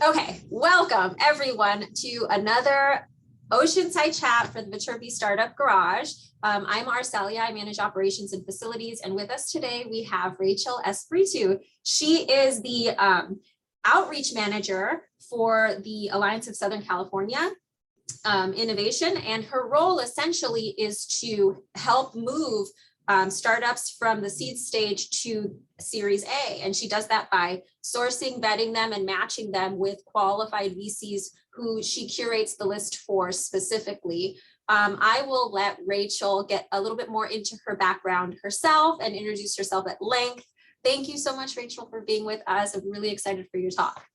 Okay, welcome everyone to another Oceanside Chat for the Viterbi Startup Garage. I'm Arcelia, I manage operations and facilities, and with us today we have Raychel Espiritu. She is the outreach manager for the Alliance of Southern California Innovation, and her role essentially is to help move startups from the seed stage to Series A. And she does that by sourcing, vetting them, and matching them with qualified VCs who she curates the list for specifically. I will let Raychel get a little bit more into her background herself and introduce herself at length. Thank you so much, Raychel, for being with us. I'm really excited for your talk.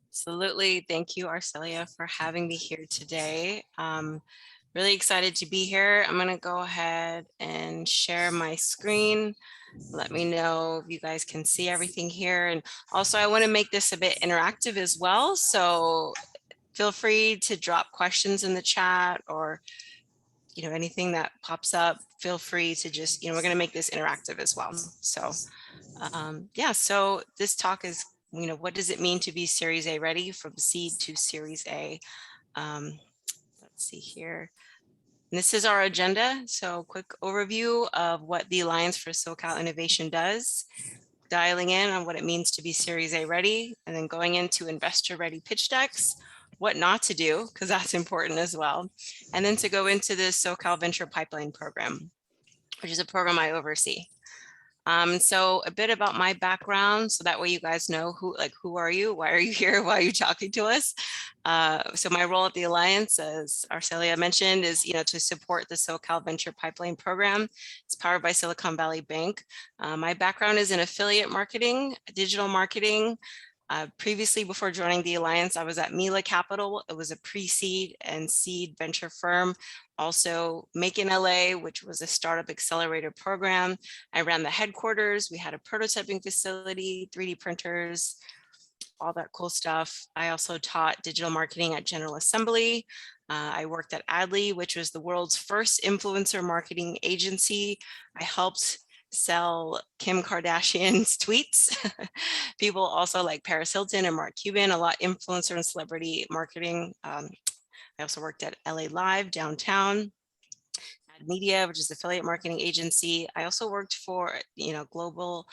Absolutely. Thank you, Arcelia, for having me here today. Really excited to be here. I'm going to go ahead and share my screen. Let me know if you guys can see everything here. And also, I want to make this a bit interactive as well. So feel free to drop questions in the chat, or anything that pops up. Feel free to just, we're going to make this interactive as well. So yeah, so this talk is, what does it mean to be Series A ready, from seed to Series A? Let's see here. And this is our agenda. So quick overview of what the Alliance for SoCal Innovation does, dialing in on what it means to be Series A ready, and then going into investor ready pitch decks, what not to do, because that's important as well. And then to go into the SoCal Venture Pipeline program, which is a program I oversee. So a bit about my background, so that way you guys know who are you? Why are you here? Why are you talking to us? So my role at the Alliance, as Arcelia mentioned, is to support the SoCal Venture Pipeline program. It's powered by Silicon Valley Bank. My background is in affiliate marketing, digital marketing. Previously, before joining the Alliance, I was at Mila Capital. It was a pre-seed and seed venture firm. Also Make in LA, which was a startup accelerator program. I ran the headquarters. We had a prototyping facility, 3D printers, all that cool stuff. I also taught digital marketing at General Assembly. I worked at Adley, which was the world's first influencer marketing agency. I helped sell Kim Kardashian's tweets. People also like Paris Hilton and Mark Cuban, a lot influencer and celebrity marketing. I also worked at LA Live downtown, Ad Media, which is affiliate marketing agency. I also worked for, global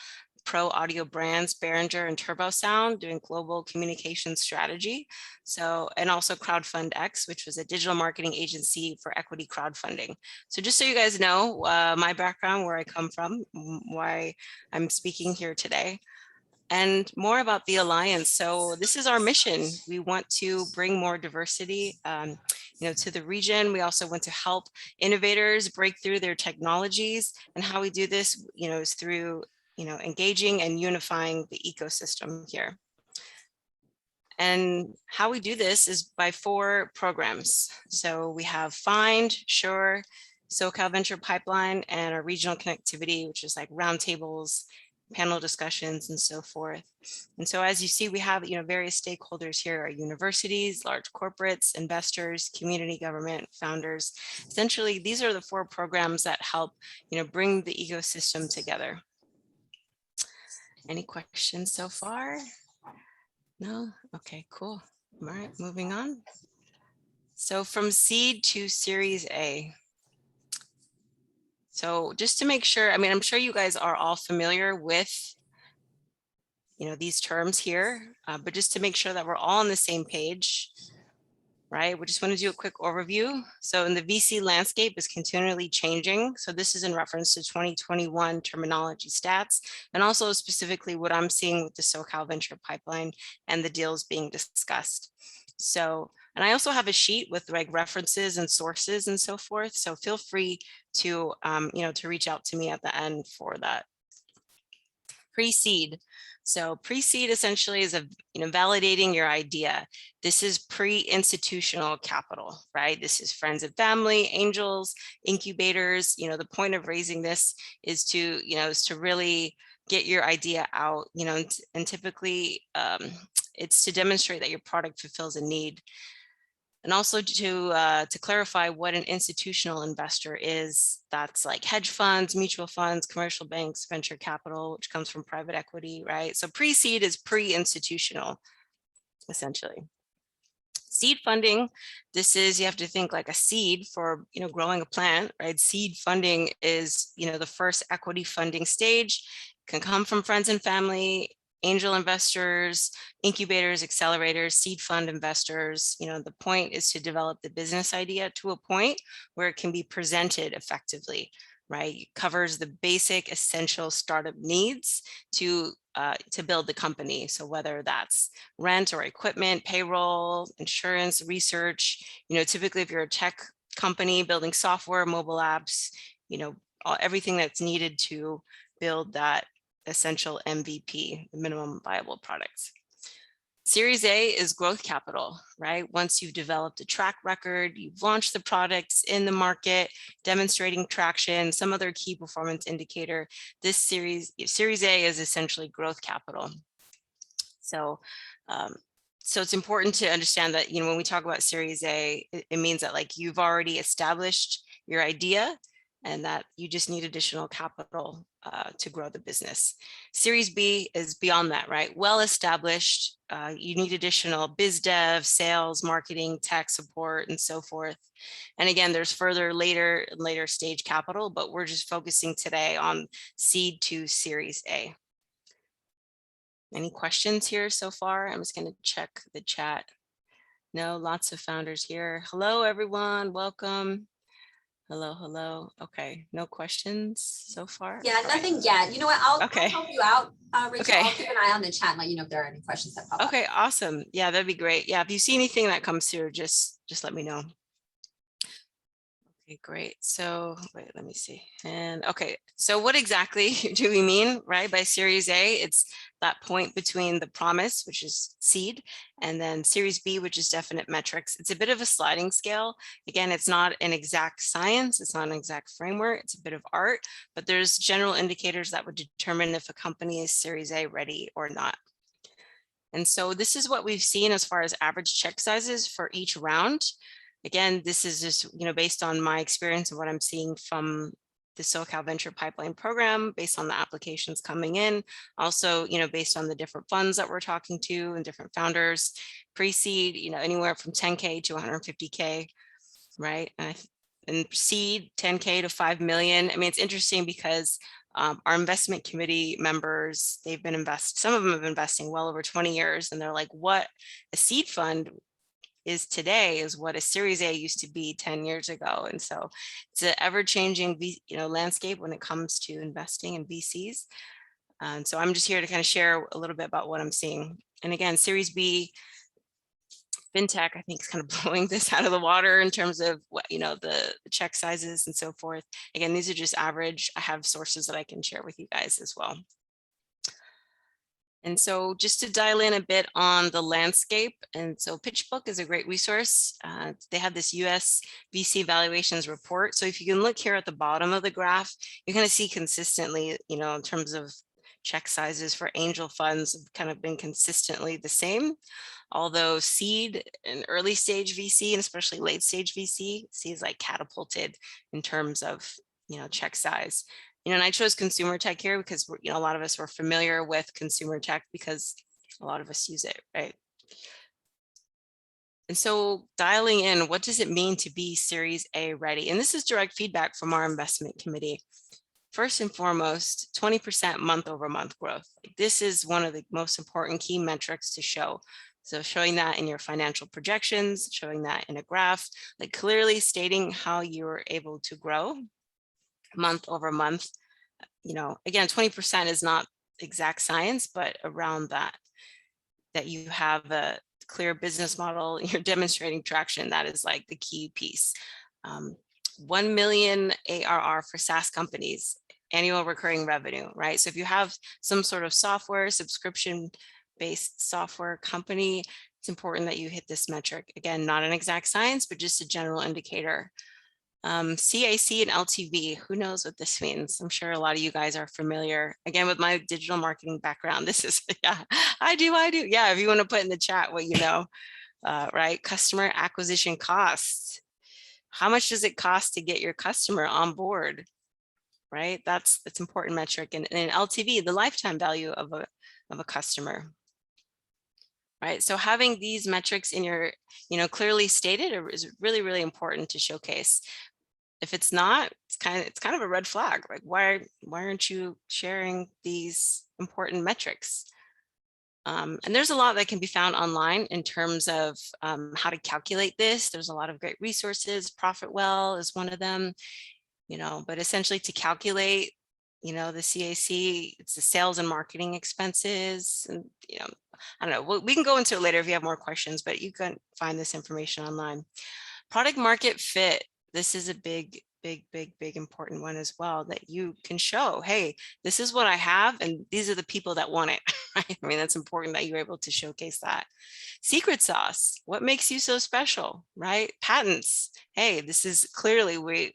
pro audio brands, Behringer and Turbo Sound, doing global communication strategy. So, and also Crowdfund X, which was a digital marketing agency for equity crowdfunding. So just so you guys know my background, where I come from, why I'm speaking here today, and more about the Alliance. So this is our mission. We want to bring more diversity to the region. We also want to help innovators break through their technologies. And how we do this, is through engaging and unifying the ecosystem here. And how we do this is by 4 programs. So we have Find, Sure, SoCal Venture Pipeline, and our regional connectivity, which is like roundtables, panel discussions, and so forth. And so as you see, we have various stakeholders here: our universities, large corporates, investors, community government, founders. Essentially, these are the 4 programs that help bring the ecosystem together. Any questions so far? No? Okay, cool. All right, moving on. So from seed to Series A. So just to make sure, I'm sure you guys are all familiar with these terms here, but just to make sure that we're all on the same page, right? We just want to do a quick overview. So in the VC landscape is continually changing. So this is in reference to 2021 terminology stats, and also specifically what I'm seeing with the SoCal Venture Pipeline and the deals being discussed. So, and I also have a sheet with like references and sources and so forth. So feel free to, to reach out to me at the end for that. Pre-seed. So pre-seed essentially is validating your idea. This is pre-institutional capital, right? This is friends and family, angels, incubators. The point of raising this is to, really get your idea out, and typically it's to demonstrate that your product fulfills a need. And also to clarify what an institutional investor is, that's like hedge funds, mutual funds, commercial banks, venture capital, which comes from private equity, right? So pre-seed is pre-institutional. essentially. Seed funding, this is, you have to think like a seed for, growing a plant, right? Seed funding is, the first equity funding stage, can come from friends and family, angel investors, incubators, accelerators, seed fund investors. The point is to develop the business idea to a point where it can be presented effectively, right? It covers the basic essential startup needs to build the company. So whether that's rent or equipment, payroll, insurance, research, typically if you're a tech company building software, mobile apps, everything that's needed to build that essential MVP, the minimum viable products. Series A is growth capital, right? Once you've developed a track record, you've launched the products in the market, demonstrating traction, some other key performance indicator, this Series A is essentially growth capital. So it's important to understand that, when we talk about Series A, it means that like you've already established your idea and that you just need additional capital to grow the business. Series B is beyond that, right? Well established, you need additional biz dev, sales, marketing, tech support, and so forth. And again, there's further later stage capital, but we're just focusing today on seed to Series A. Any questions here so far? I'm just going to check the chat. No, lots of founders here. Hello, everyone. Welcome. Hello. Okay, no questions so far? Yeah, nothing yet. You know what? I'll Okay. help you out, Rachel. Okay. I'll keep an eye on the chat and let you know if there are any questions that pop up. Okay, awesome. Yeah, that'd be great. Yeah, if you see anything that comes through, just let me know. Okay, great. So wait, let me see. And okay, so what exactly do we mean, right, by Series A? It's that point between the promise, which is seed, and then Series B, which is definite metrics. It's a bit of a sliding scale. Again, it's not an exact science. It's not an exact framework. It's a bit of art, but there's general indicators that would determine if a company is Series A ready or not. And so this is what we've seen as far as average check sizes for each round. Again, this is just, based on my experience and what I'm seeing from the SoCal Venture Pipeline program, based on the applications coming in. Also, based on the different funds that we're talking to and different founders, pre-seed, anywhere from 10K to 150K, right? And seed 10K to 5 million. I mean, it's interesting because our investment committee members, some of them have been investing well over 20 years, and they're like, what a seed fund is today is what a Series A used to be 10 years ago. And so it's an ever-changing landscape when it comes to investing in VCs. And so I'm just here to kind of share a little bit about what I'm seeing. And again, Series B, fintech, I think, is kind of blowing this out of the water in terms of what, the check sizes and so forth. Again, these are just average. I have sources that I can share with you guys as well. And so just to dial in a bit on the landscape, and so PitchBook is a great resource. They have this US VC valuations report. So if you can look here at the bottom of the graph, you're going to see consistently, in terms of check sizes for angel funds have kind of been consistently the same. Although seed and early stage VC, and especially late stage VC, is like catapulted in terms of, check size. And I chose consumer tech here because a lot of us were familiar with consumer tech because a lot of us use it, right? And so dialing in, what does it mean to be Series A ready? And this is direct feedback from our investment committee. First and foremost, 20% month over month growth. This is one of the most important key metrics to show. So showing that in your financial projections, showing that in a graph, like clearly stating how you were able to grow month over month. Again, 20% is not exact science, but around that you have a clear business model, you're demonstrating traction. That is like the key piece. 1 million ARR for SaaS companies, annual recurring revenue, right? So if you have some sort of software, subscription-based software company, it's important that you hit this metric. Again, not an exact science, but just a general indicator. CAC and LTV, who knows what this means? I'm sure a lot of you guys are familiar. Again, with my digital marketing background, this is, yeah, I do. Yeah, if you want to put in the chat what you know, right? Customer acquisition costs. How much does it cost to get your customer on board, right? That's important metric. And LTV, the lifetime value of a customer. right? So having these metrics in your, clearly stated is really, really important to showcase. If it's not, it's kind of a red flag. Like, why aren't you sharing these important metrics? And there's a lot that can be found online in terms of how to calculate this. There's a lot of great resources. ProfitWell is one of them, but essentially to calculate, the CAC, it's the sales and marketing expenses. And, I don't know, we can go into it later if you have more questions, but you can find this information online. Product market fit. This is a big important one as well, that you can show, hey, this is what I have and these are the people that want it. Right? I mean, that's important that you're able to showcase that. Secret sauce, what makes you so special, right? Patents, hey, this is clearly we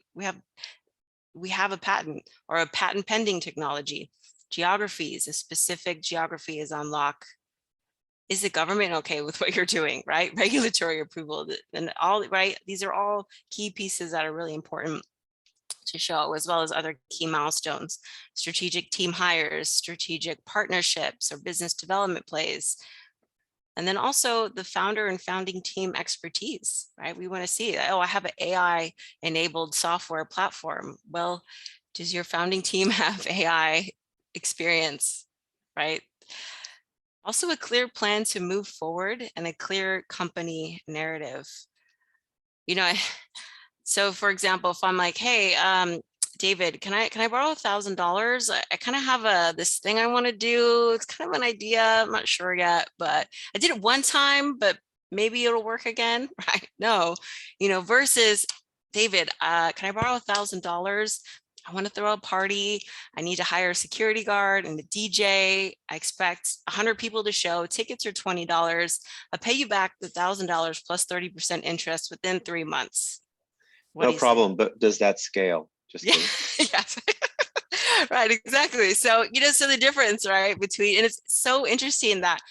have a patent or a patent pending technology. Geographies, a specific geography is on lock. Is the government okay with what you're doing, right? Regulatory approval and all, right? These are all key pieces that are really important to show, as well as other key milestones, strategic team hires, strategic partnerships or business development plays. And then also the founder and founding team expertise, right? We want to see, oh, I have an AI enabled software platform. Well, does your founding team have AI experience, right? Also a clear plan to move forward and a clear company narrative. So for example, if I'm like, hey, David, can I borrow $1,000? I kind of have this thing I want to do. It's kind of an idea. I'm not sure yet, but I did it one time, but maybe it'll work again, right? No, versus David, can I borrow $1,000? I want to throw a party. I need to hire a security guard and a DJ. I expect 100 people to show. Tickets are $20. I'll pay you back the $1,000 plus 30% interest within 3 months. No problem, but does that scale? Just kidding. Yes. Right, exactly. So, so the difference, right, between, and it's so interesting that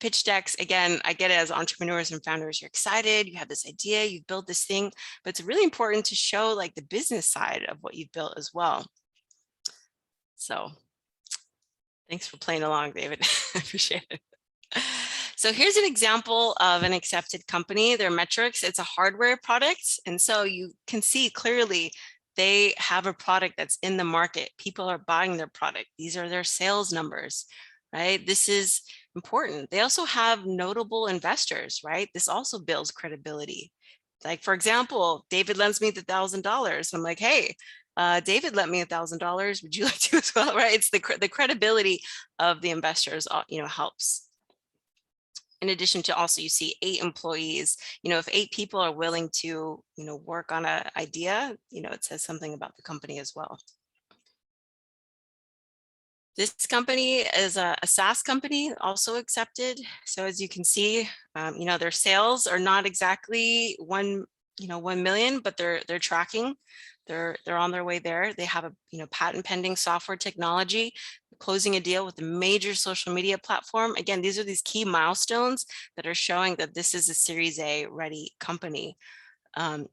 pitch decks, again, I get it as entrepreneurs and founders, you're excited, you have this idea, you've built this thing, but it's really important to show like the business side of what you've built as well. So thanks for playing along, David. I appreciate it. So here's an example of an accepted company, their metrics. It's a hardware product. And so you can see clearly they have a product that's in the market. People are buying their product. These are their sales numbers, right? This is important. They also have notable investors, right? This also builds credibility. Like, for example, David lends me the $1,000. I'm like, hey, David lent me $1,000. Would you like to as well, right? It's the credibility of the investors, helps. In addition to also, you see 8 employees, if 8 people are willing to, work on an idea, it says something about the company as well. This company is a SaaS company, also accepted. So as you can see, their sales are not exactly 1 million, but they're tracking. They're on their way there. They have a patent pending software technology, closing a deal with a major social media platform. Again, these are these key milestones that are showing that this is a Series A ready company. And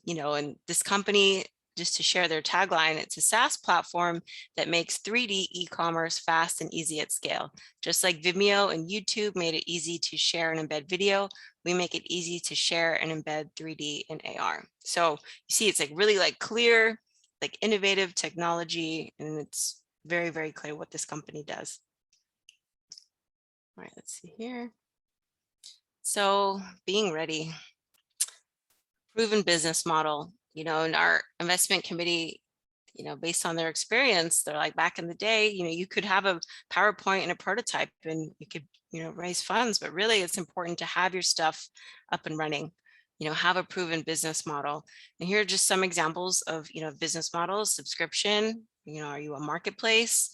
this company, just to share their tagline, it's a SaaS platform that makes 3D e-commerce fast and easy at scale. Just like Vimeo and YouTube made it easy to share and embed video, we make it easy to share and embed 3D and AR. So you see, it's like really like clear, like innovative technology, and it's very, very clear what this company does. All right, let's see here. So being ready, proven business model. In our investment committee, based on their experience, they're like, back in the day, you could have a PowerPoint and a prototype and you could, raise funds, but really it's important to have your stuff up and running, have a proven business model. And here are just some examples of, business models: subscription, are you a marketplace,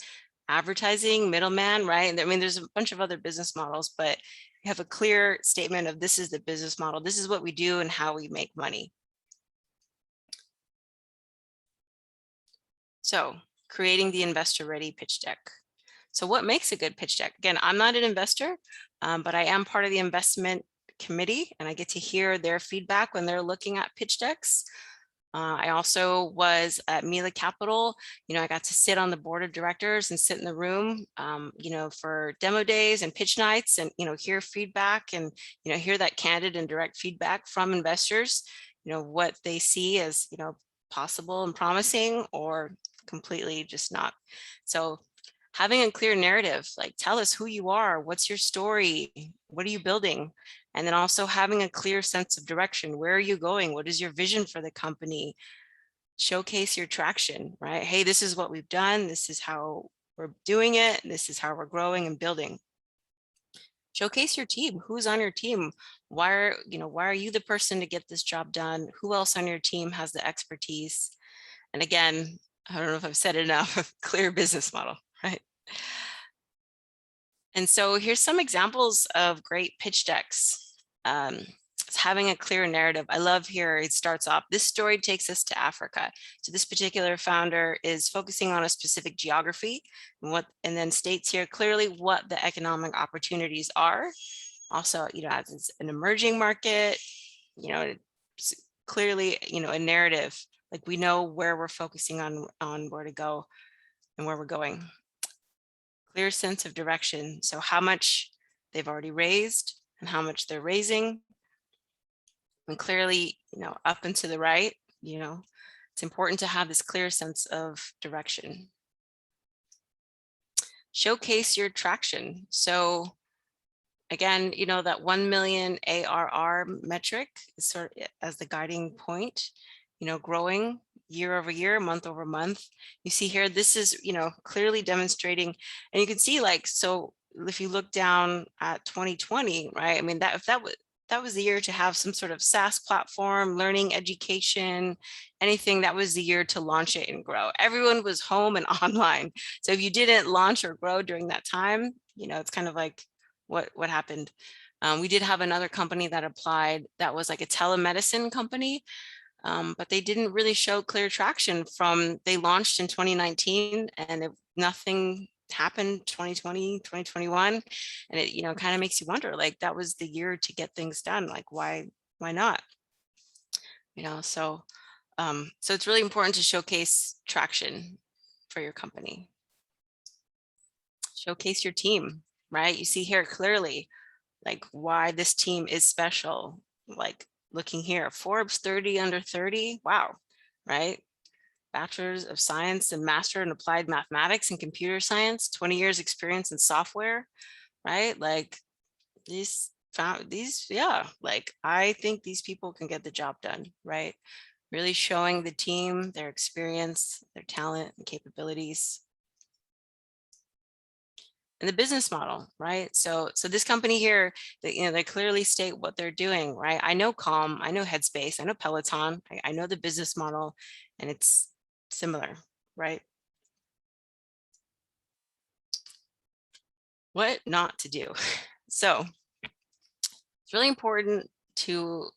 advertising, middleman, right? And I mean, there's a bunch of other business models, but you have a clear statement of this is the business model, this is what we do and how we make money. So creating the investor-ready pitch deck. So what makes a good pitch deck? Again, I'm not an investor, but I am part of the investment committee and I get to hear their feedback when they're looking at pitch decks. I also was at Mila Capital. I got to sit on the board of directors and sit in the room, for demo days and pitch nights, and, hear feedback and, hear that candid and direct feedback from investors, what they see as, possible and promising or completely just not. So having a clear narrative, like tell us who you are, what's your story, what are you building? And then also having a clear sense of direction. Where are you going? What is your vision for the company? Showcase your traction, right? Hey, this is what we've done. This is how we're doing it. This is how we're growing and building. Showcase your team. Who's on your team? Why are you the person to get this job done? Who else on your team has the expertise? And again, I don't know if I've said it enough, clear business model, right? And so here's some examples of great pitch decks. It's having a clear narrative. I love here, it starts off, this story takes us to Africa. So this particular founder is focusing on a specific geography and then states here clearly what the economic opportunities are. Also, as it's an emerging market, it's clearly, a narrative, like we know where we're focusing on where to go and where we're going. Clear sense of direction. So how much they've already raised and how much they're raising. And clearly, up and to the right, it's important to have this clear sense of direction. Showcase your traction. So again, that 1 million ARR metric is sort of as the guiding point, growing year over year, month over month. You see here, this is, clearly demonstrating, and you can see so if you look down at 2020, right? I mean, that was the year to have some sort of SaaS platform, learning, education, anything, that was the year to launch it and grow. Everyone was home and online. So if you didn't launch or grow during that time, it's kind of like what happened. We did have another company that applied that was like a telemedicine company. But they didn't really show clear traction they launched in 2019 and nothing happened 2020, 2021. And it, kind of makes you wonder, like that was the year to get things done. Like, why not? So it's really important to showcase traction for your company. Showcase your team, right? You see here clearly, like why this team is special, like looking here, Forbes 30 under 30. Wow, right? Bachelor's of Science and Master in Applied Mathematics and Computer Science, 20 years experience in software, right? Like yeah, like I think these people can get the job done, right? Really showing the team their experience, their talent and capabilities. And the business model, right? So this company here, they clearly state what they're doing, right? I know Calm, I know Headspace, I know Peloton, I know the business model, and it's similar, right? What not to do. So it's really important to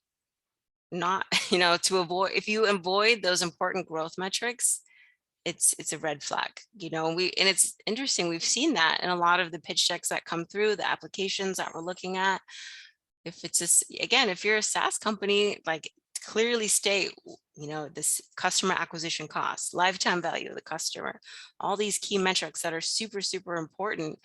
not, to avoid, if you avoid those important growth metrics, it's a red flag, and it's interesting. We've seen that in a lot of the pitch decks that come through, the applications that we're looking at. If it's again, if you're a SaaS company, like clearly state, this customer acquisition cost, lifetime value of the customer, all these key metrics that are super, super important.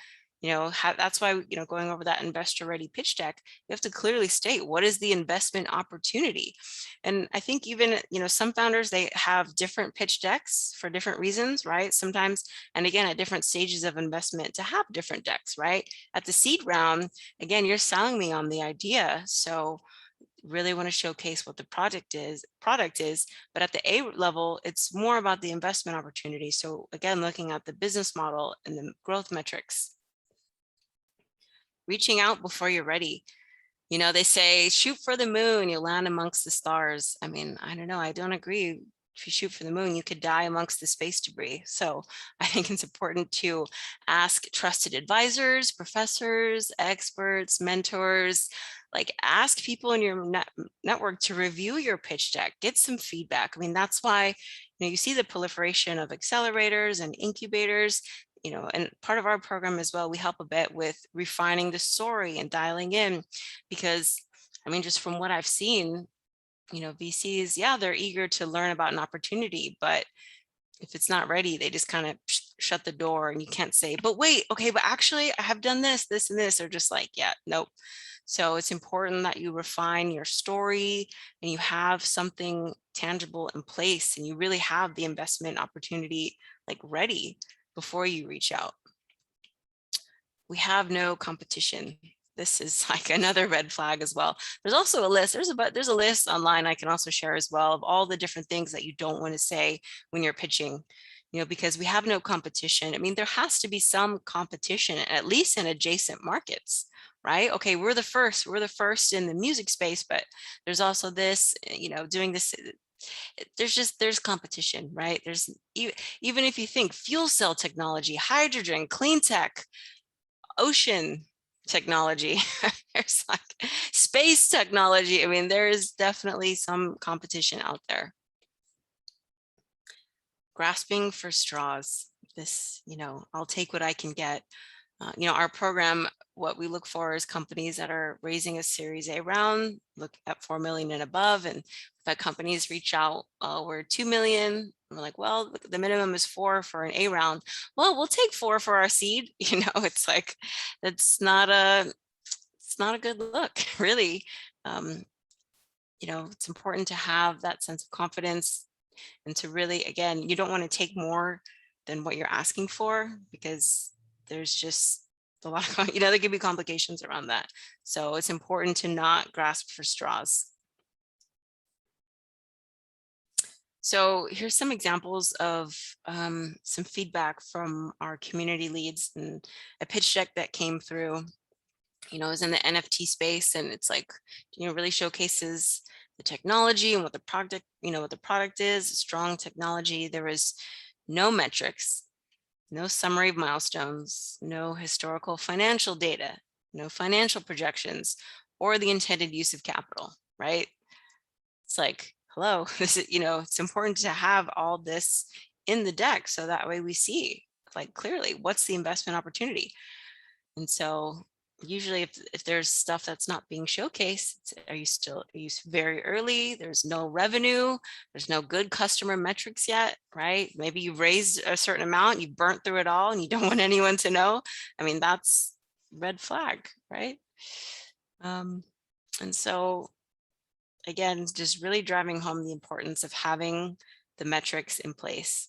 That's why, going over that investor ready pitch deck, you have to clearly state what is the investment opportunity. And I think even, some founders, they have different pitch decks for different reasons, right? Sometimes, and again, at different stages of investment to have different decks, right? At the seed round, again, you're selling me on the idea. So really want to showcase what the product is, but at the A level, it's more about the investment opportunity. So again, looking at the business model and the growth metrics. Reaching out before you're ready. They say shoot for the moon, you'll land amongst the stars. I mean, I don't know, I don't agree. If you shoot for the moon, you could die amongst the space debris. So I think it's important to ask trusted advisors, professors, experts, mentors, like ask people in your network to review your pitch deck, get some feedback. I mean, that's why, you see the proliferation of accelerators and incubators. And part of our program as well, we help a bit with refining the story and dialing in, because I mean, just from what I've seen, VCs, yeah, they're eager to learn about an opportunity, but if it's not ready, they just kind of shut the door, and you can't say, but wait, okay, but actually I have done this, this, and this. They're just like, yeah, nope. So it's important that you refine your story and you have something tangible in place, and you really have the investment opportunity like ready before you reach out. We have no competition. This is like another red flag as well. There's also a list. There's a list online I can also share as well of all the different things that you don't want to say when you're pitching, because we have no competition. I mean, there has to be some competition, at least in adjacent markets, right? Okay, we're the first in the music space, but there's also this, doing this. There's competition, right? There's even if you think fuel cell technology, hydrogen, clean tech, ocean technology, there's like space technology. I mean, there is definitely some competition out there. Grasping for straws. This, I'll take what I can get. Our program, what we look for is companies that are raising a Series A round, look at 4 million and above. And if companies reach out, we're 2 million. We're like, well, the minimum is 4 for an A round. Well, we'll take 4 for our seed. It's like, it's not a good look, really. It's important to have that sense of confidence, and to really, again, you don't want to take more than what you're asking for, because there's just a lot of, there could be complications around that. So it's important to not grasp for straws. So here's some examples of some feedback from our community leads, and a pitch deck that came through, is in the NFT space, and it's like, really showcases the technology and what the product is, strong technology. There was no metrics, no summary of milestones, no historical financial data, no financial projections, or the intended use of capital, right? It's like, hello, this is, it's important to have all this in the deck, so that way we see like clearly what's the investment opportunity. And so usually if there's stuff that's not being showcased, are you very early? There's no revenue, there's no good customer metrics yet, right? Maybe you've raised a certain amount, you've burnt through it all, and you don't want anyone to know. I mean, that's red flag, right? And so again, just really driving home the importance of having the metrics in place.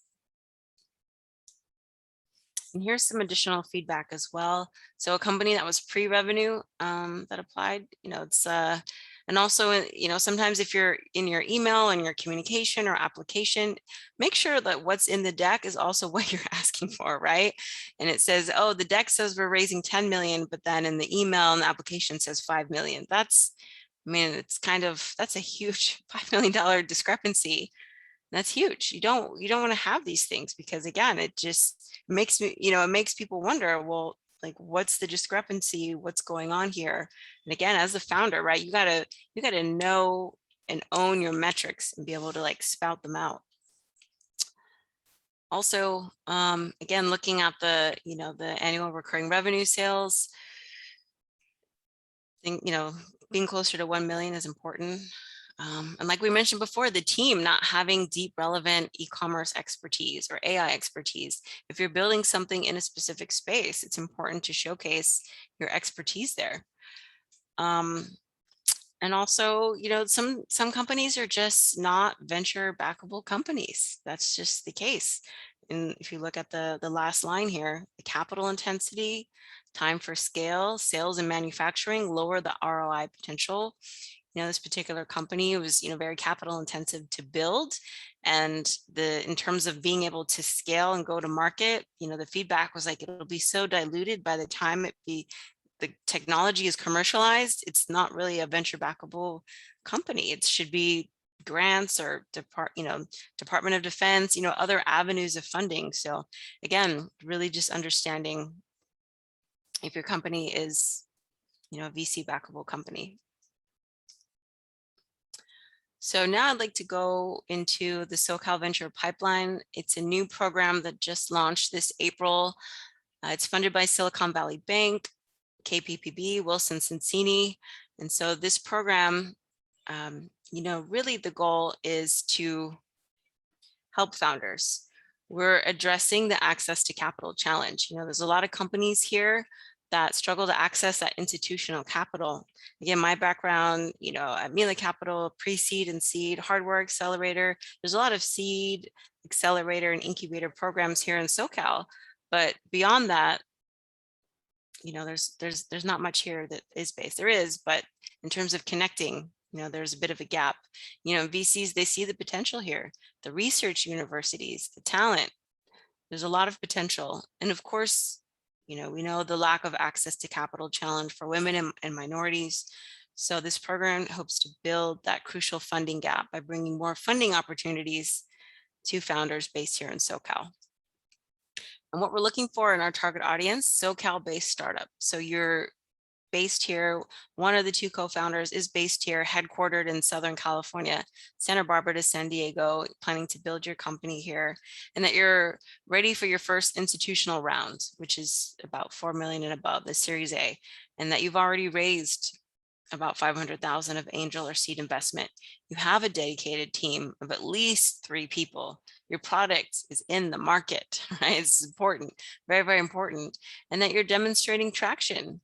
And here's some additional feedback as well. So a company that was pre-revenue that applied, it's and also, sometimes if you're in your email and your communication or application, make sure that what's in the deck is also what you're asking for, right? And it says, oh, the deck says we're raising 10 million, but then in the email and the application says 5 million. That's a huge $5 million discrepancy. That's huge. You don't want to have these things, because again, it just makes it makes people wonder, well, like, what's the discrepancy? What's going on here? And again, as the founder, right, you gotta know and own your metrics and be able to like spout them out. Also, again, looking at the annual recurring revenue sales, being closer to 1 million is important. And like we mentioned before, the team not having deep, relevant e-commerce expertise or AI expertise. If you're building something in a specific space, it's important to showcase your expertise there. And also, some companies are just not venture backable companies. That's just the case. And if you look at the last line here, the capital intensity, time for scale, sales and manufacturing lower the ROI potential. This particular company was, very capital intensive to build. And in terms of being able to scale and go to market, the feedback was like, it'll be so diluted by the time the technology is commercialized. It's not really a venture backable company. It should be grants or Department of Defense, other avenues of funding. So again, really just understanding if your company is, a VC backable company. So now I'd like to go into the SoCal Venture Pipeline. It's a new program that just launched this April. It's funded by Silicon Valley Bank, KPPB, Wilson Sonsini. And so this program really the goal is to help founders. We're addressing the access to capital challenge. There's a lot of companies here that struggle to access that institutional capital. Again, my background, at Mila Capital, pre-seed and seed, hardware accelerator. There's a lot of seed, accelerator, and incubator programs here in SoCal. But beyond that, there's not much here that is based. There is, but in terms of connecting, there's a bit of a gap. VCs, they see the potential here, the research universities, the talent. There's a lot of potential. And of course, we know the lack of access to capital challenge for women and minorities. So this program hopes to build that crucial funding gap by bringing more funding opportunities to founders based here in SoCal. And what we're looking for in our target audience, SoCal-based startup. So you're based here. One of the two co-founders is based here, headquartered in Southern California, Santa Barbara to San Diego, planning to build your company here, and that you're ready for your first institutional round, which is about 4 million and above, the Series A, and that you've already raised about 500,000 of angel or seed investment. You have a dedicated team of at least 3 people. Your product is in the market, right? It's important, very, very important. And that you're demonstrating traction.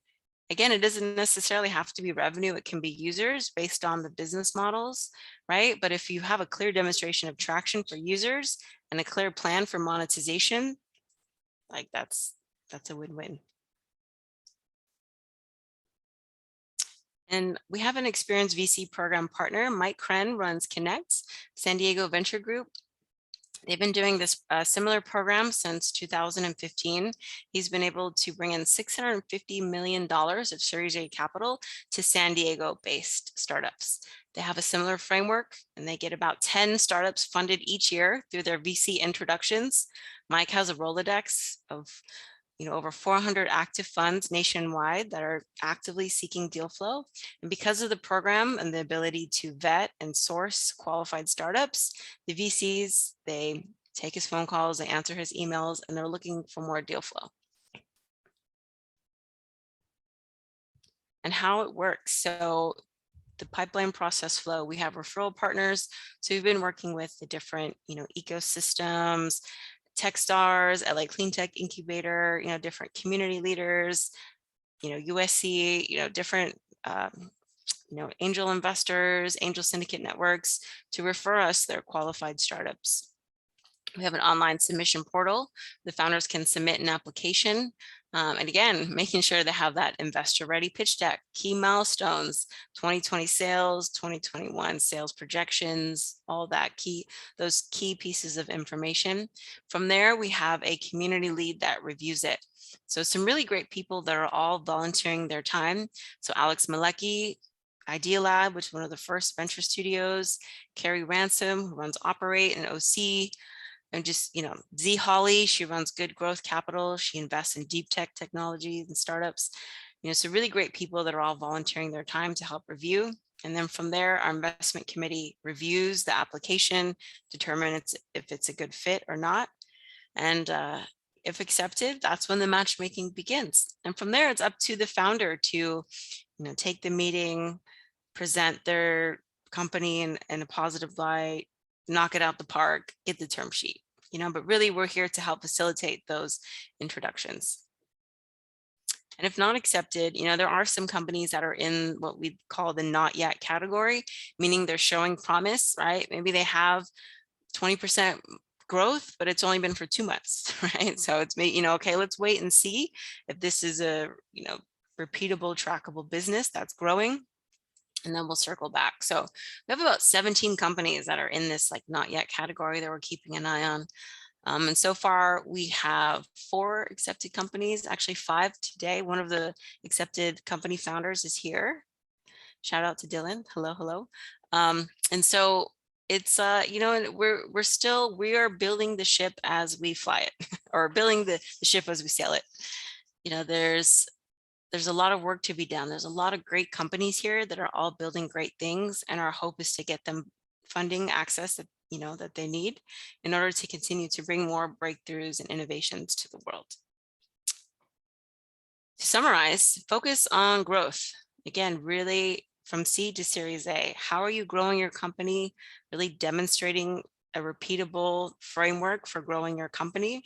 Again, it doesn't necessarily have to be revenue. It can be users based on the business models, right? But if you have a clear demonstration of traction for users and a clear plan for monetization, like that's a win-win. And we have an experienced VC program partner. Mike Kren runs Connect, San Diego Venture Group. They've been doing this similar program since 2015. He's been able to bring in $650 million of Series A capital to San Diego-based startups. They have a similar framework, and they get about 10 startups funded each year through their VC introductions. Mike has a Rolodex of over 400 active funds nationwide that are actively seeking deal flow. And because of the program and the ability to vet and source qualified startups, the VCs, they take his phone calls, they answer his emails, and they're looking for more deal flow. And how it works. So the pipeline process flow, we have referral partners. So we've been working with the different, ecosystems, Techstars, LA Clean Tech Incubator, different community leaders, USC, different, angel investors, angel syndicate networks to refer us their qualified startups. We have an online submission portal. The founders can submit an application. And again, making sure they have that investor ready pitch deck, key milestones, 2020 sales, 2021 sales projections, all that those key pieces of information. From there, we have a community lead that reviews it. So some really great people that are all volunteering their time. So Alex Malecki, Idea Lab, which is one of the first venture studios, Carrie Ransom, who runs Operate and OC, and just, Z Holly, she runs Good Growth Capital. She invests in deep tech technologies and startups. So really great people that are all volunteering their time to help review. And then from there, our investment committee reviews the application, determine if it's a good fit or not. And if accepted, that's when the matchmaking begins. And from there, it's up to the founder to, take the meeting, present their company in a positive light, knock it out the park, get the term sheet, but really we're here to help facilitate those introductions. And if not accepted, there are some companies that are in what we call the not yet category, meaning they're showing promise, right? Maybe they have 20% growth, but it's only been for 2 months, right? So it's, okay, let's wait and see if this is a, repeatable, trackable business that's growing. And then we'll circle back. So we have about 17 companies that are in this not yet category that we're keeping an eye on. And so far we have 4 accepted companies, actually 5 today. One of the accepted company founders is here. Shout out to Dylan. Hello, hello. And so it's, we are building the ship as we fly it, or building the ship as we sail it. There's a lot of work to be done. There's a lot of great companies here that are all building great things. And our hope is to get them funding access that, that they need in order to continue to bring more breakthroughs and innovations to the world. To summarize, focus on growth. Again, really from seed to Series A? How are you growing your company? Really demonstrating a repeatable framework for growing your company,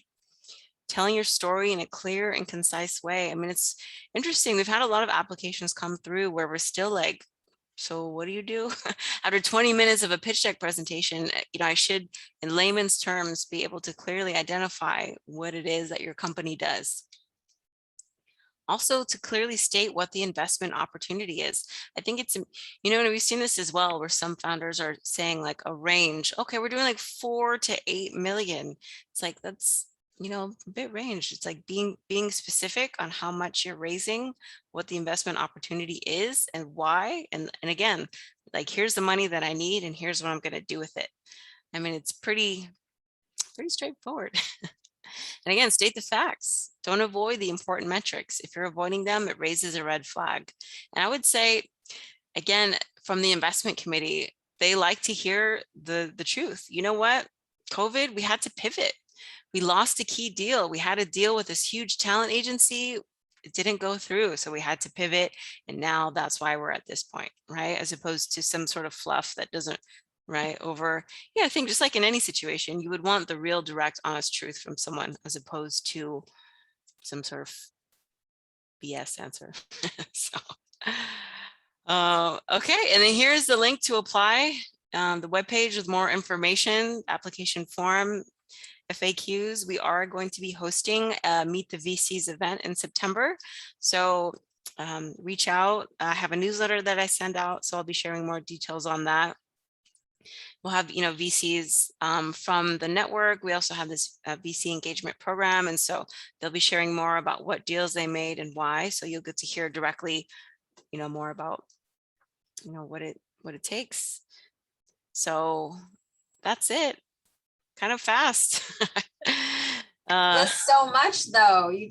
telling your story in a clear and concise way. I mean, it's interesting. We've had a lot of applications come through where we're still like, so what do you do? After 20 minutes of a pitch deck presentation, I should, in layman's terms, be able to clearly identify what it is that your company does. Also, to clearly state what the investment opportunity is. I think it's, and we've seen this as well, where some founders are saying like a range. Okay, we're doing like 4 to 8 million. It's like, that's, a bit range. It's like being specific on how much you're raising, what the investment opportunity is and why. And again, like, here's the money that I need and here's what I'm going to do with it. I mean, it's pretty straightforward. And again, state the facts. Don't avoid the important metrics. If you're avoiding them, it raises a red flag. And I would say, again, from the investment committee, they like to hear the truth. You know what? COVID, we had to pivot. We lost a key deal. We had to deal with this huge talent agency. It didn't go through, so we had to pivot. And now that's why we're at this point, right? As opposed to some sort of fluff that doesn't, right, over. Yeah, I think just like in any situation, you would want the real, direct, honest truth from someone as opposed to some sort of BS answer. So, okay, and then here's the link to apply. The webpage with more information, application form, FAQs. We are going to be hosting a Meet the VCs event in September. So reach out. I have a newsletter that I send out, so I'll be sharing more details on that. We'll have, VCs from the network. We also have this VC engagement program. And so they'll be sharing more about what deals they made and why. So you'll get to hear directly, more about, what it takes. So that's it. Kind of fast. That's so much though. You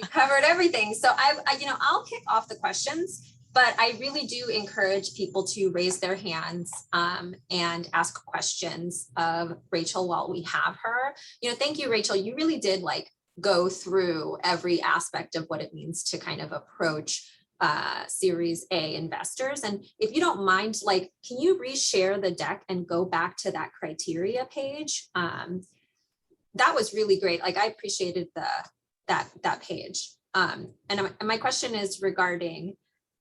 covered everything. So I'll kick off the questions, but I really do encourage people to raise their hands and ask questions of Raychel while we have her. Thank you, Raychel. You really did go through every aspect of what it means to kind of approach Series A investors. And if you don't mind, can you reshare the deck and go back to that criteria page? That was really great. I appreciated that page. And my question is regarding,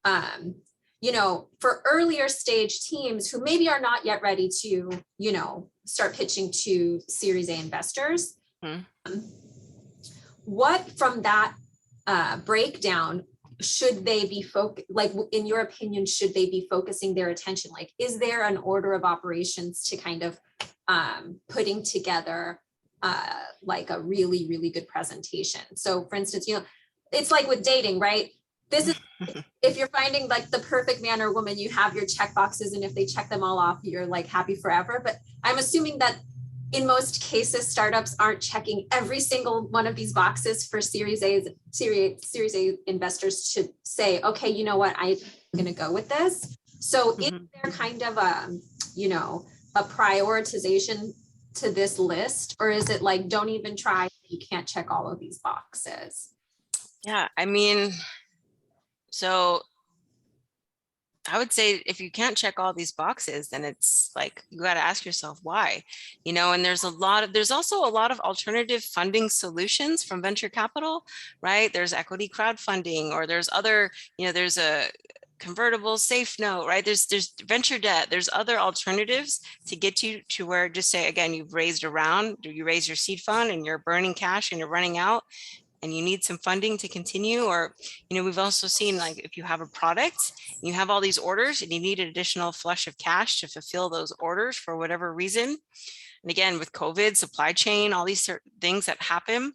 for earlier stage teams who maybe are not yet ready to, start pitching to Series A investors. What from that breakdown should they be in your opinion, should they be focusing their attention? Is there an order of operations to kind of putting together a really, really good presentation? So for instance, it's like with dating, right? This is, if you're finding the perfect man or woman, you have your check boxes, and if they check them all off, you're happy forever. But I'm assuming that in most cases, startups aren't checking every single one of these boxes for Series A investors to say, okay, you know what, I'm going to go with this. So is there kind of a prioritization to this list, or is it don't even try, you can't check all of these boxes? Yeah, I mean, so I would say if you can't check all these boxes, then it's you got to ask yourself why, and there's also a lot of alternative funding solutions from venture capital, right? There's equity crowdfunding, or there's other, there's a convertible safe note, right? There's venture debt, there's other alternatives to get you to where, just say, again, you raise your seed fund and you're burning cash and you're running out, and you need some funding to continue. Or, we've also seen if you have a product, you have all these orders and you need an additional flush of cash to fulfill those orders for whatever reason. And again, with COVID, supply chain, all these certain things that happen,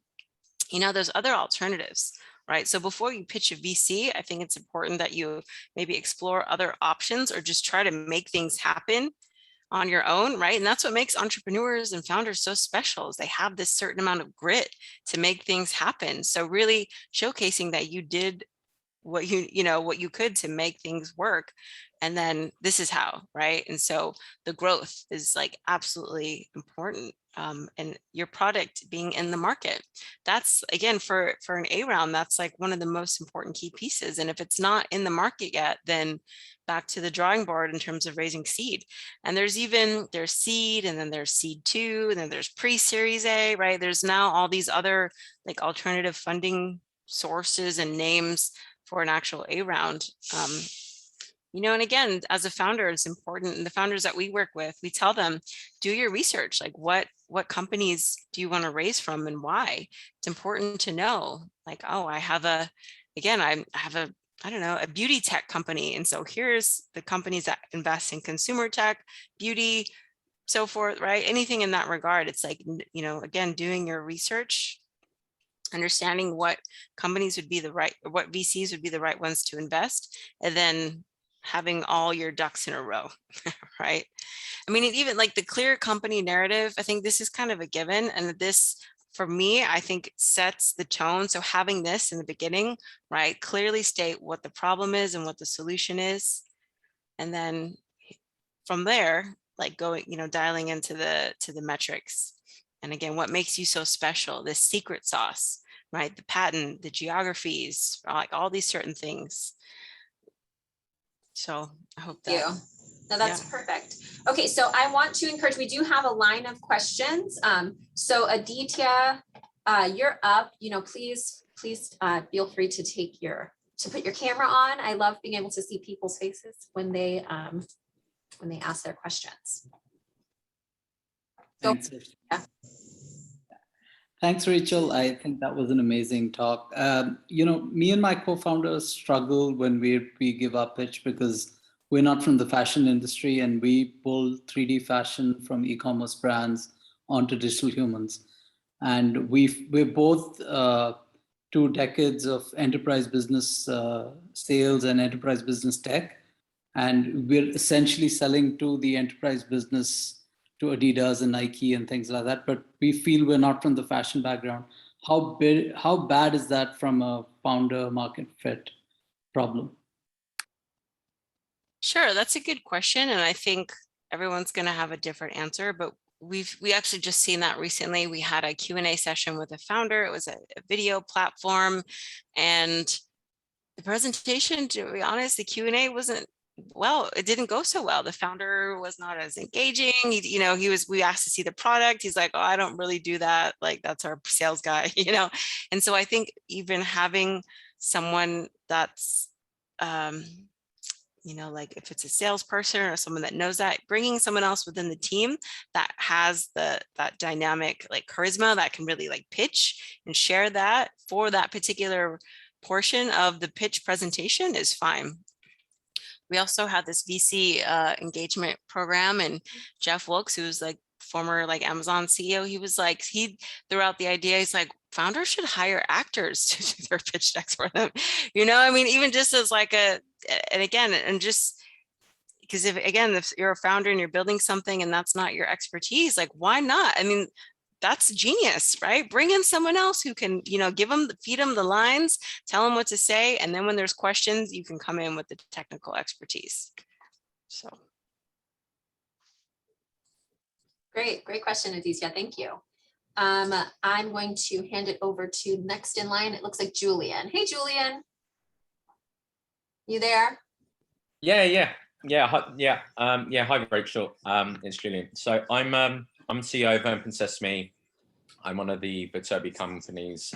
there's other alternatives, right? So before you pitch a VC, I think it's important that you maybe explore other options or just try to make things happen on your own, right? And that's what makes entrepreneurs and founders so special, is they have this certain amount of grit to make things happen. So really showcasing that you did what you could to make things work. And then this is how, right? And so the growth is absolutely important. and your product being in the market. That's, again, for an A round, that's like one of the most important key pieces. And if it's not in the market yet, then back to the drawing board in terms of raising seed. And there's seed, and then there's seed 2, and then there's pre-series A, right? There's now all these other like alternative funding sources and names for an actual A round. And again, as a founder, it's important. And the founders that we work with, we tell them, do your research. Like what companies do you want to raise from and why? It's important to know, like, oh, I have a beauty tech company. And so here's the companies that invest in consumer tech, beauty, so forth, right? Anything in that regard. It's like, again, doing your research, understanding what companies would be what VCs would be the right ones to invest, and then having all your ducks in a row, right? I mean, even like the clear company narrative, I think this is kind of a given. And this, for me, I think sets the tone. So having this in the beginning, right, clearly state what the problem is and what the solution is. And then from there, like going, dialing into the metrics. And again, what makes you so special, this secret sauce, right? The patent, the geographies, like all these certain things. So I hope that. Yeah. No, that's perfect. Okay, so I want to encourage, we do have a line of questions. So Aditya, you're up, please feel free to put your camera on. I love being able to see people's faces when they ask their questions. Thanks. Thanks, Rachel. I think that was an amazing talk. Me and my co-founders struggle when we give our pitch because we're not from the fashion industry, and we pull 3D fashion from e-commerce brands onto digital humans. And we're both 2 decades of enterprise business sales and enterprise business tech. And we're essentially selling to the enterprise business, to Adidas and Nike and things like that. But we feel we're not from the fashion background. How bad is that from a founder market fit problem? Sure, that's a good question. And I think everyone's going to have a different answer, but we actually just seen that recently. We had a Q&A session with a founder. It was a video platform, and the presentation, to be honest, the Q&A wasn't, well, it didn't go so well. The founder was not as engaging. We asked to see the product. He's like, oh, I don't really do that. Like, that's our sales guy, And so I think even having someone that's, like if it's a salesperson or someone that knows that, bringing someone else within the team that has that dynamic, like charisma, that can really like pitch and share that for that particular portion of the pitch presentation is fine. We also had this VC engagement program, and Jeff Wilkes, who's like former like Amazon CEO, he was like, he threw out the idea. He's like, founders should hire actors to do their pitch decks for them. Even just as like just because if you're a founder and you're building something and that's not your expertise, like why not? That's genius, right? Bring in someone else who can, feed them the lines, tell them what to say. And then when there's questions, you can come in with the technical expertise. So. Great question, Aditya. Thank you. I'm going to hand it over to next in line. It looks like Julian. Hey, Julian. You there? Yeah. Hi, Rachel. It's Julian. So I'm CEO of Open Sesame. I'm one of the Viterbi companies.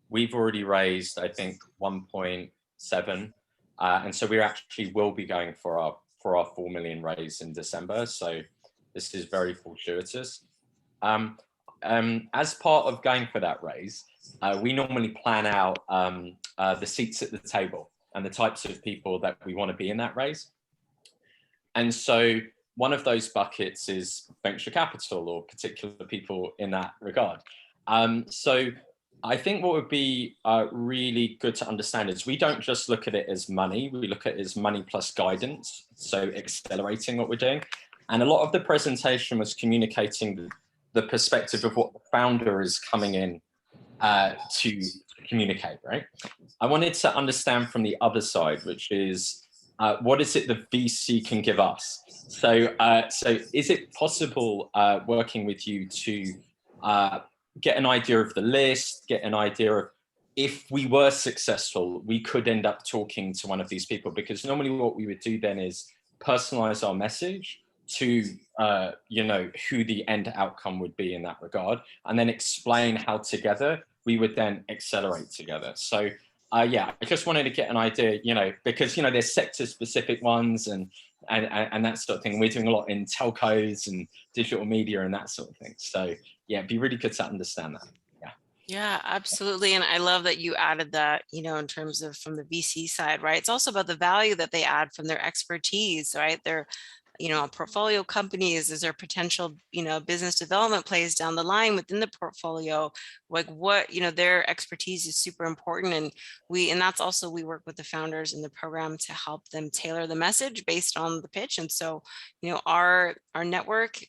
We've already raised, I think, 1.7, and so we actually will be going for our 4 million raise in December. So this is very fortuitous. As part of going for that raise, we normally plan out the seats at the table and the types of people that we want to be in that raise. And so one of those buckets is venture capital or particular people in that regard. So I think what would be really good to understand is we don't just look at it as money, we look at it as money plus guidance, so accelerating what we're doing. And a lot of the presentation was communicating the perspective of what the founder is coming in to communicate, right? I wanted to understand from the other side, which is what is it the VC can give us? So, so is it possible working with you to get an idea of the list, get an idea of if we were successful, we could end up talking to one of these people? Because normally what we would do then is personalize our message to you know, who the end outcome would be in that regard, and then explain how together we would then accelerate together. So yeah, I just wanted to get an idea, you know, because, you know, there's sector specific ones and that sort of thing. We're doing a lot in telcos and digital media and that sort of thing. So yeah, it'd be really good to understand that. Yeah, absolutely. And I love that you added that, you know, in terms of from the VC side, right? It's also about the value that they add from their expertise, right? Their, you know, portfolio companies, is there potential, you know, business development plays down the line within the portfolio, like what, you know, their expertise is super important. And that's also, we work with the founders in the program to help them tailor the message based on the pitch. And so, you know, our network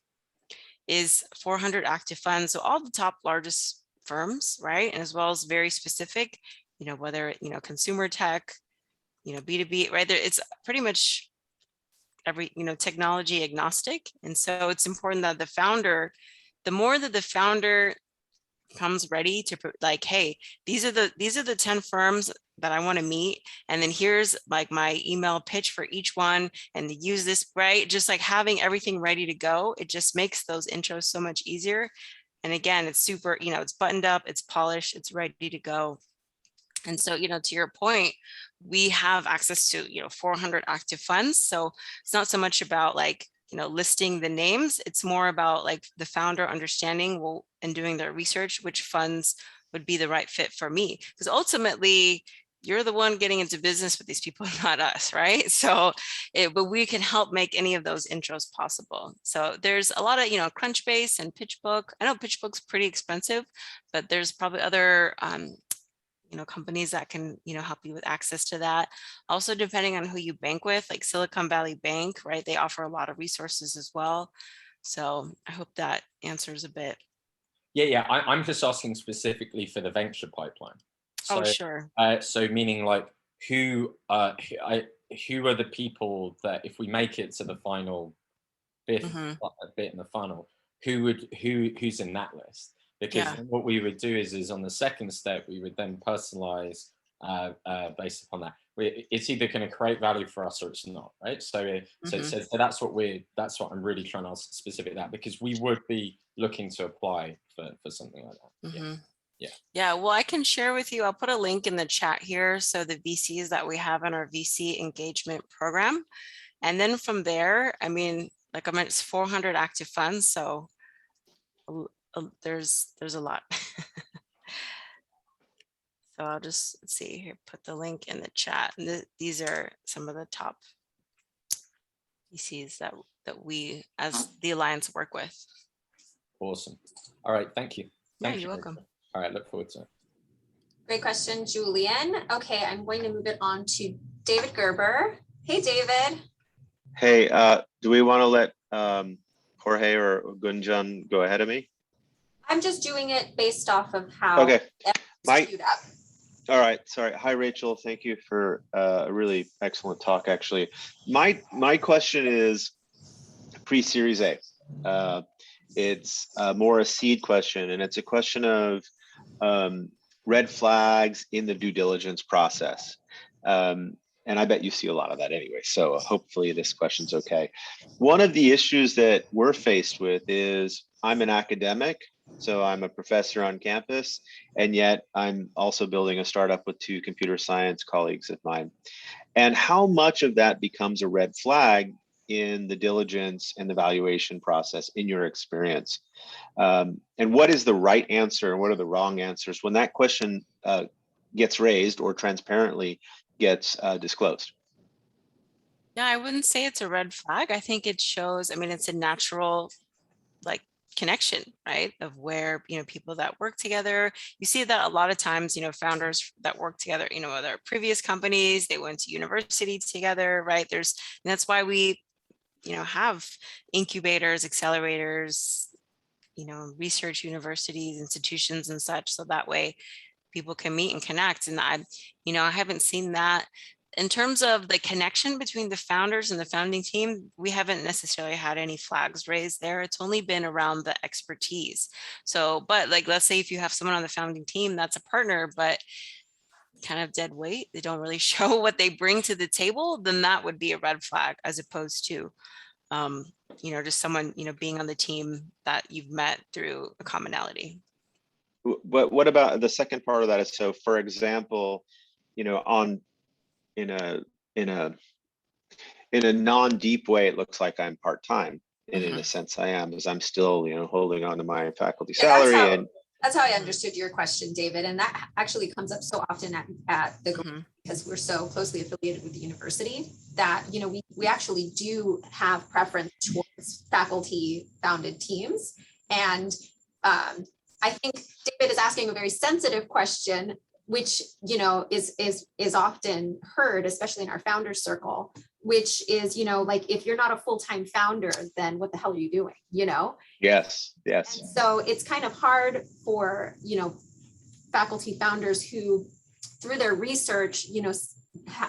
is 400 active funds. So all the top largest firms, right? And as well as very specific, you know, whether, you know, consumer tech, you know, B2B, right? There, it's pretty much every, you know, technology agnostic. And so it's important that the founder, the more that the founder comes ready to like, hey, these are the 10 firms that I want to meet. And then here's like my email pitch for each one, and use this, right? Just like having everything ready to go. It just makes those intros so much easier. And again, it's super, you know, it's buttoned up, it's polished, it's ready to go. And so, you know, to your point, we have access to, you know, 400 active funds. So it's not so much about like, you know, listing the names. It's more about like the founder understanding, well, and doing their research, which funds would be the right fit for me. Because ultimately, you're the one getting into business with these people, not us, right? So, but we can help make any of those intros possible. So there's a lot of, you know, Crunchbase and PitchBook. I know PitchBook's pretty expensive, but there's probably other, you know, companies that can, you know, help you with access to that. Also, depending on who you bank with, like Silicon Valley Bank, right? They offer a lot of resources as well. So I hope that answers a bit. Yeah. I'm just asking specifically for the venture pipeline. So, oh, sure. So meaning like who are the people that if we make it to the final bit in the funnel, who's in that list? Because what we would do is on the second step, we would then personalize based upon that. It's either going to create value for us or it's not, right? So that's what I'm really trying to specific that, because we would be looking to apply for something like that. Yeah, well, I can share with you, I'll put a link in the chat here. So the VCs that we have in our VC engagement program. And then from there, I mean, like I mentioned, it's 400 active funds. So there's a lot. So I'll just, let's see here, put the link in the chat. And these are some of the top VCs that we as the Alliance work with. Awesome. All right, thank you. Yeah, you're welcome. All right, look forward to it. Great question, Julian. Okay, I'm going to move it on to David Gerber. Hey, David. Hey, do we want to let Jorge or Gunjan go ahead of me? I'm just doing it based off of how okay. queued up. All right, sorry. Hi, Rachel. Thank you for a really excellent talk, actually. My question is pre-Series A. It's more a seed question, and it's a question of red flags in the due diligence process. And I bet you see a lot of that anyway, so hopefully this question's okay. One of the issues that we're faced with is I'm an academic, so I'm a professor on campus, and yet I'm also building a startup with 2 computer science colleagues of mine. And how much of that becomes a red flag in the diligence and the valuation process in your experience? And what is the right answer and what are the wrong answers when that question gets raised or transparently gets disclosed? Yeah, I wouldn't say it's a red flag. I think it shows, I mean, it's a natural like connection, right? Of where, you know, people that work together, you see that a lot of times, you know, founders that work together, you know, other previous companies, they went to university together, right? And that's why we, you know, have incubators, accelerators, you know, research universities, institutions and such. So that way people can meet and connect. And I haven't seen that in terms of the connection between the founders and the founding team, we haven't necessarily had any flags raised there. It's only been around the expertise. So, but like, let's say if you have someone on the founding team that's a partner, but kind of dead weight, they don't really show what they bring to the table, then that would be a red flag, as opposed to, just someone, being on the team that you've met through a commonality. But what about the second part of that? Is, so for example, in a non-deep way, it looks like I'm part-time, and in a sense I am, as I'm still holding on to my faculty salary. That's how I understood your question, David, and that actually comes up so often at the because we're so closely affiliated with the university that we actually do have preference towards faculty founded teams. And I think David is asking a very sensitive question, which is often heard, especially in our founders circle, which is like, if you're not a full-time founder, then what the hell are you doing? Yes. And so it's kind of hard for faculty founders who, through their research,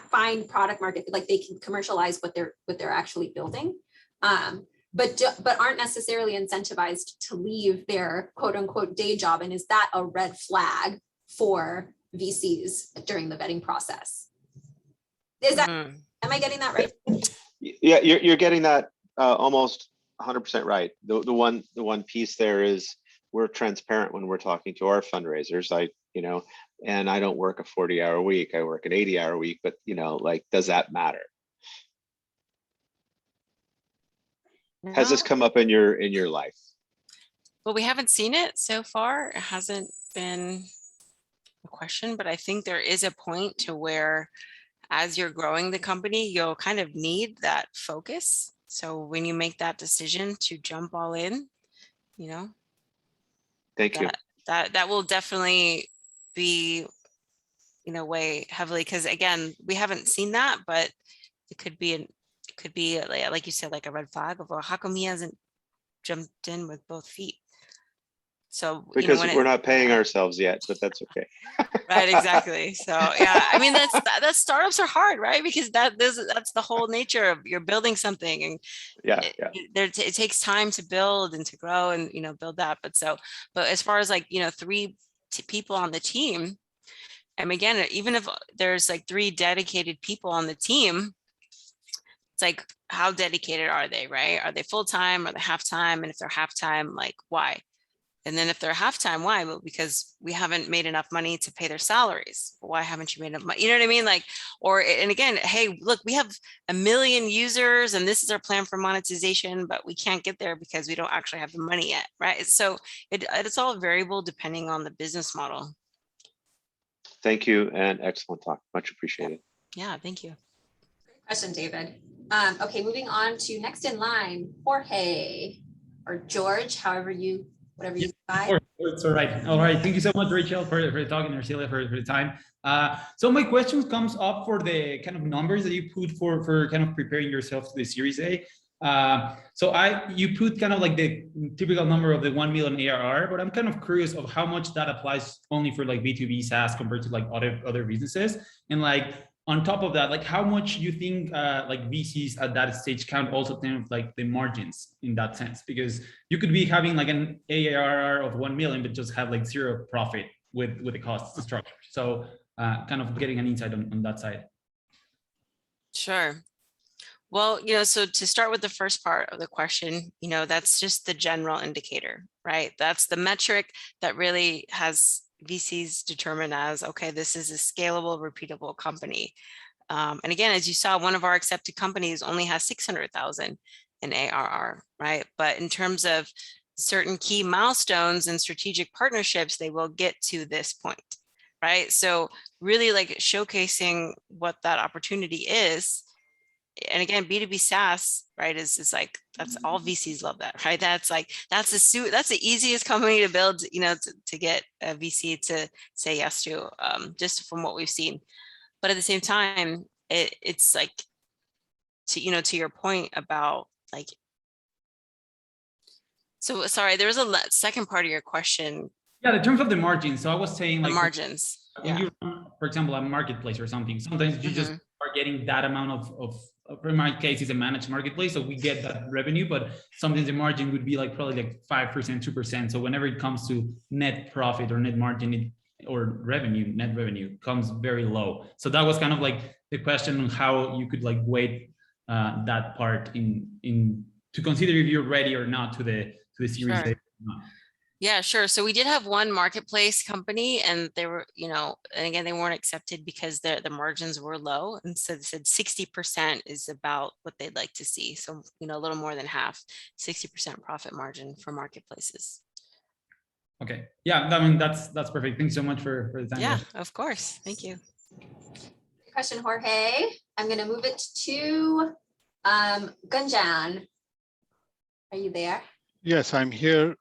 find product market, like they can commercialize what they're actually building, but aren't necessarily incentivized to leave their quote unquote day job. And is that a red flag for VCs during the vetting process? Is that, am I getting that right? Yeah, you're getting that almost 100% right. The one piece there is, we're transparent when we're talking to our fundraisers. And I don't work a 40-hour week. I work an 80-hour week, but does that matter? No. Has this come up in your life? Well, we haven't seen it so far. It hasn't been a question, but I think there is a point to where, as you're growing the company, you'll kind of need that focus. So when you make that decision to jump all in, thank you. That will definitely be, weigh heavily, because again, we haven't seen that, but it could be like you said, like a red flag of, well, how come he hasn't jumped in with both feet? So because we're not paying ourselves yet, but that's okay. Right, exactly. So yeah, I mean, that's startups are hard, right? Because that's the whole nature of, you're building something, and it takes time to build and to grow and build that. But as far as like 3 people on the team, and again, even if there's like 3 dedicated people on the team, it's like, how dedicated are they, right? Are they full-time? Are they half-time? And if they're half-time, like, why? And then if they're half-time, why? Well, because we haven't made enough money to pay their salaries. Why haven't you made enough money? You know what I mean? Like, and again, hey, look, we have 1 million users and this is our plan for monetization, but we can't get there because we don't actually have the money yet, right? So it's all variable depending on the business model. Thank you, and excellent talk. Much appreciated. Yeah, thank you. Great question, David. Okay, moving on to next in line, Jorge or George, whatever you decide. It's all right. All right. Thank you so much, Raychel, for talking, Arcelia, for the time. So my question comes up for the kind of numbers that you put for kind of preparing yourself to the Series A. So you put kind of like the typical number of the 1 million ARR, but I'm kind of curious of how much that applies only for like B2B SaaS compared to like other businesses. And like, on top of that, like how much you think like VCs at that stage can also think of like the margins in that sense? Because you could be having like an ARR of 1 million, but just have like 0 profit with the cost structure. So kind of getting an insight on that side. Sure. Well, so to start with the first part of the question, that's just the general indicator, right? That's the metric that really has VCs determine as, okay, this is a scalable, repeatable company. And again, as you saw, one of our accepted companies only has 600,000 in ARR, right? But in terms of certain key milestones and strategic partnerships, they will get to this point, right? So really like showcasing what that opportunity is. And again, B2B SaaS, right, is like, that's all VCs love that, right? That's the easiest company to build, to get a VC to say yes to, just from what we've seen. But at the same time, it's like, to your point about like, so sorry, there was a second part of your question. Yeah, in terms of the margins. So I was saying like the margins. When you run, for example, a marketplace or something, sometimes you just are getting that amount of in my case, it's a managed marketplace, so we get that revenue, but sometimes the margin would be like probably like 5%, 2%. So whenever it comes to net profit or net margin or revenue, net revenue comes very low. So that was kind of like the question on how you could like weight that part in to consider if you're ready or not to the Series A. Yeah, sure. So we did have one marketplace company, and they were, and again, they weren't accepted because the margins were low. And so they said 60% is about what they'd like to see. So, a little more than half, 60% profit margin for marketplaces. Okay. Yeah, I mean, that's perfect. Thanks so much for the time. Yeah, of course. Thank you. Good question, Jorge. I'm going to move it to Gunjan. Are you there? Yes, I'm here.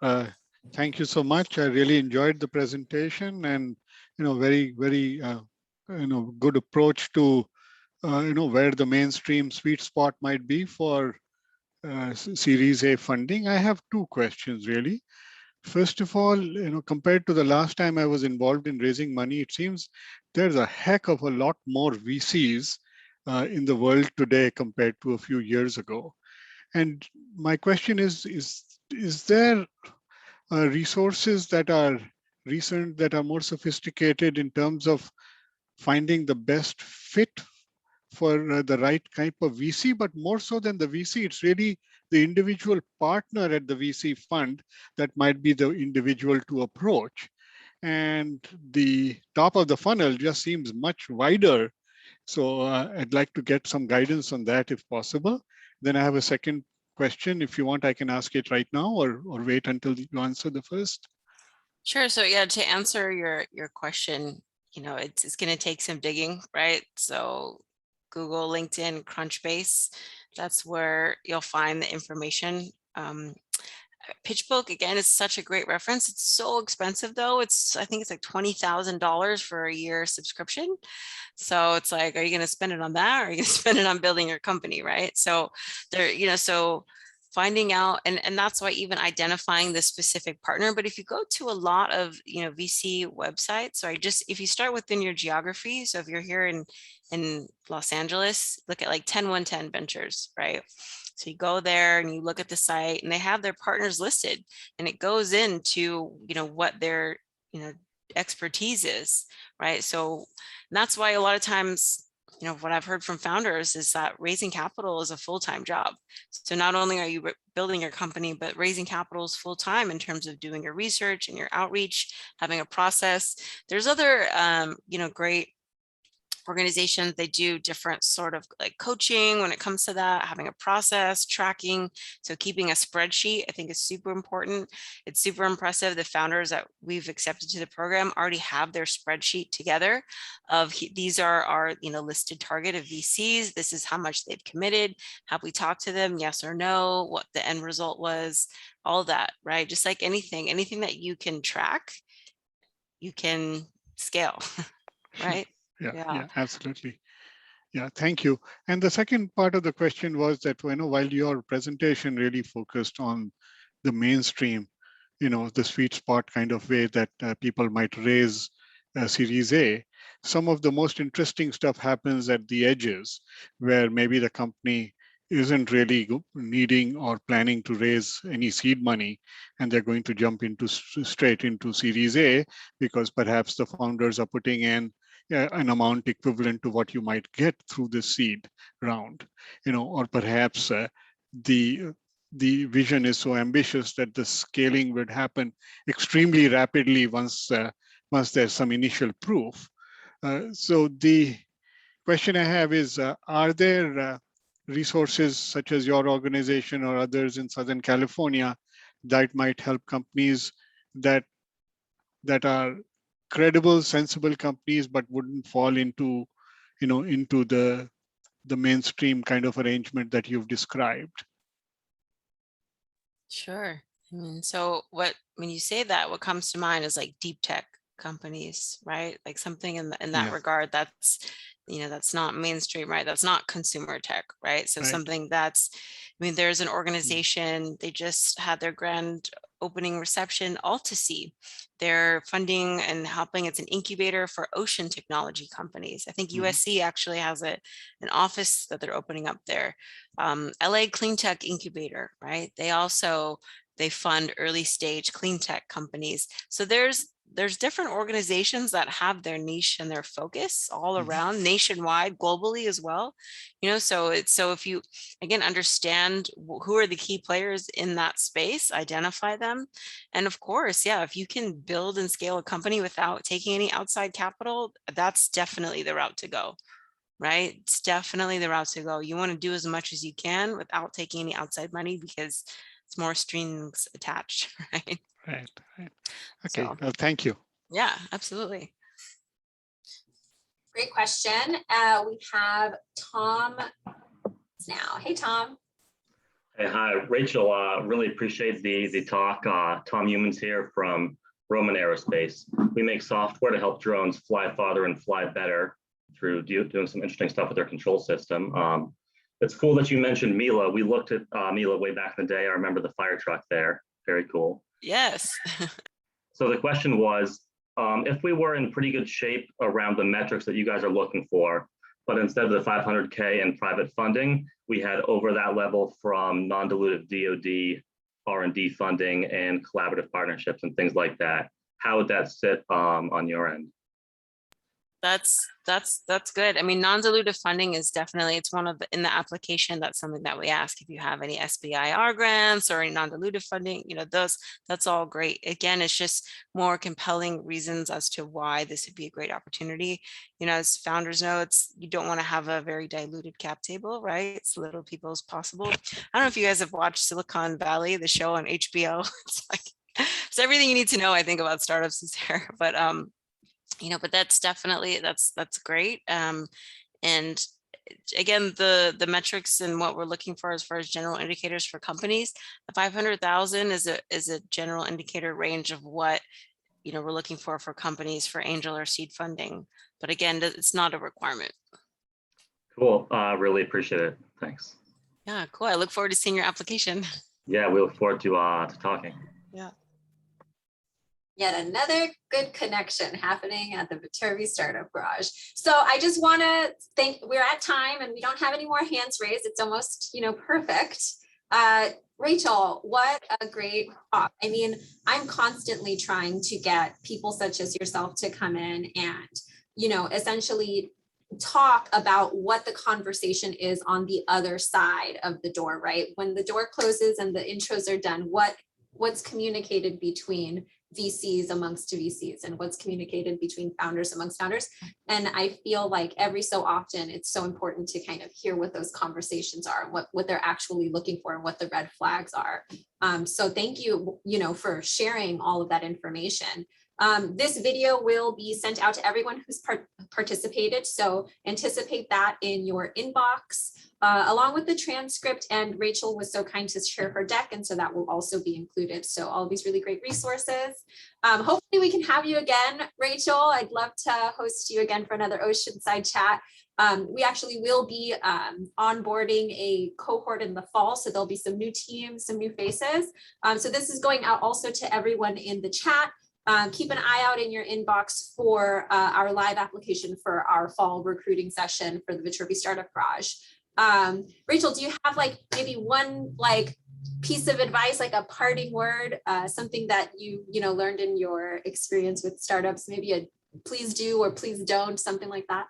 Thank you so much. I really enjoyed the presentation, and very good approach to where the mainstream sweet spot might be for Series A funding. I have two questions really. First of all, compared to the last time I was involved in raising money, it seems there's a heck of a lot more VCs in the world today compared to a few years ago. And my question is there resources that are recent, that are more sophisticated in terms of finding the best fit for the right type of VC, but more so than the VC, it's really the individual partner at the VC fund that might be the individual to approach. And the top of the funnel just seems much wider. So I'd like to get some guidance on that if possible. Then I have a second question. If you want, I can ask it right now or wait until you answer the first. Sure. So yeah, to answer your question, it's going to take some digging, right? So Google, LinkedIn, Crunchbase, that's where you'll find the information. PitchBook, again, is such a great reference. It's so expensive though. I think it's like $20,000 for a year subscription. So it's like, are you going to spend it on that? Or are you going to spend it on building your company? Right. So so finding out, and that's why even identifying the specific partner. But if you go to a lot of, VC websites, if you start within your geography, so if you're here in Los Angeles, look at like 10110 Ventures, right? So you go there and you look at the site and they have their partners listed, and it goes into, what their, expertise is, right? So that's why a lot of times, what I've heard from founders is that raising capital is a full-time job. So not only are you building your company, but raising capital is full-time in terms of doing your research and your outreach, having a process. There's other, great organizations, they do different sort of like coaching when it comes to that, having a process, tracking. So keeping a spreadsheet, I think, is super important. It's super impressive. The founders that we've accepted to the program already have their spreadsheet together of these are our, listed target of VCs. This is how much they've committed. Have we talked to them? Yes or no? What the end result was, all that, right? Just like anything that you can track, you can scale, right? Yeah, absolutely. Yeah, thank you. And the second part of the question was that, while your presentation really focused on the mainstream, the sweet spot kind of way that people might raise Series A, some of the most interesting stuff happens at the edges where maybe the company isn't really needing or planning to raise any seed money, and they're going to jump straight into Series A because perhaps the founders are putting in an amount equivalent to what you might get through the seed round, or perhaps the vision is so ambitious that the scaling would happen extremely rapidly once there's some initial proof. So the question I have is, are there resources such as your organization or others in Southern California that might help companies that are credible, sensible companies, but wouldn't fall into, into the mainstream kind of arrangement that you've described? Sure. So when you say that, what comes to mind is like deep tech companies, right? Like something in that regard. that's not mainstream, right? That's not consumer tech, right? So Right. something that's, there's an organization, they just had their grand opening reception, Altasea. They're funding and helping. It's an incubator for ocean technology companies. I think USC actually has an office that they're opening up there. LA Clean Tech Incubator, right? They fund early stage clean tech companies. So there's different organizations that have their niche and their focus all around, nationwide, globally as well. So if you again understand who are the key players in that space, identify them, and of course, if you can build and scale a company without taking any outside capital, that's definitely the route to go. Right? It's definitely the route to go. You want to do as much as you can without taking any outside money, because it's more strings attached, right? Right. Okay. So, Well, thank you. yeah, absolutely. Great question. We have Tom now. Hey, Tom. Hey, hi, Rachel. Really appreciate the talk. Tom Humans here from Roman Aerospace. We make software to help drones fly farther and fly better through doing some interesting stuff with their control system. It's cool that you mentioned Mila. We looked at Mila way back in the day. I remember the fire truck there. Very cool. Yes. So the question was, if we were in pretty good shape around the metrics that you guys are looking for, but instead of the 500K in private funding, we had over that level from non-dilutive DoD, R&D funding, and collaborative partnerships and things like that, how would that sit on your end? That's good. Non-dilutive funding is definitely, it's one of the, in the application, that's something that we ask. If you have any SBIR grants or any non-dilutive funding, that's all great. Again, it's just more compelling reasons as to why this would be a great opportunity. As founders know, you don't want to have a very diluted cap table, right? It's little people as possible. I don't know if you guys have watched Silicon Valley, the show on HBO. It's like, it's everything you need to know, I think, about startups is there. But but that's definitely, that's great. And again, the metrics and what we're looking for as far as general indicators for companies, the 500,000 is a general indicator range of what we're looking for companies for angel or seed funding. But again, it's not a requirement. Cool. Really appreciate it. Thanks. Yeah, cool. I look forward to seeing your application. Yeah, we look forward to talking. Yeah. Yet another good connection happening at the Viterbi Startup Garage. So I just want to thank, we're at time and we don't have any more hands raised. It's almost, perfect. Raychel, what a great talk. I'm constantly trying to get people such as yourself to come in and, essentially talk about what the conversation is on the other side of the door, right? When the door closes and the intros are done, what's communicated between VCs amongst VCs and what's communicated between founders amongst founders. And I feel like every so often it's so important to kind of hear what those conversations are, what they're actually looking for and what the red flags are. So thank you, for sharing all of that information. This video will be sent out to everyone who's participated. So anticipate that in your inbox, along with the transcript. And Raychel was so kind to share her deck. And so that will also be included. So all of these really great resources. Hopefully we can have you again, Raychel. I'd love to host you again for another Oceanside Chat. We actually will be onboarding a cohort in the fall. So there'll be some new teams, some new faces. So this is going out also to everyone in the chat. Keep an eye out in your inbox for our live application for our fall recruiting session for the Viterbi Startup Garage. Raychel, do you have maybe one piece of advice, like a parting word, something that you learned in your experience with startups, maybe a please do or please don't, something like that?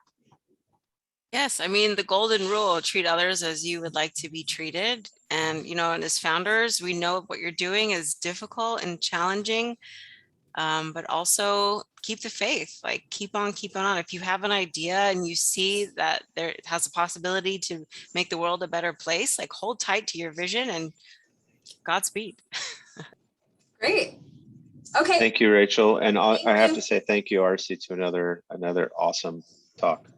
Yes, the golden rule, treat others as you would like to be treated. And, and as founders, we know what you're doing is difficult and challenging. But also keep the faith, keep on. If you have an idea and you see that there has a possibility to make the world a better place, hold tight to your vision and Godspeed. Great. Okay. Thank you, Raychel. And I have to say thank you, RC, to another awesome talk.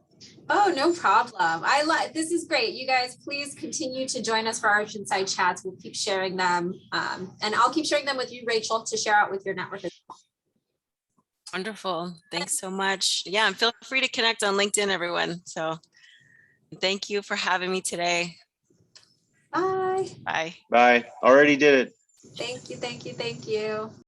Oh, no problem. This is great. You guys, please continue to join us for our Oceanside Chats. We'll keep sharing them. And I'll keep sharing them with you, Raychel, to share out with your network as well. Wonderful. Thanks so much. Yeah, and feel free to connect on LinkedIn, everyone. So thank you for having me today. Bye. Bye. Bye. Already did it. Thank you, thank you, thank you.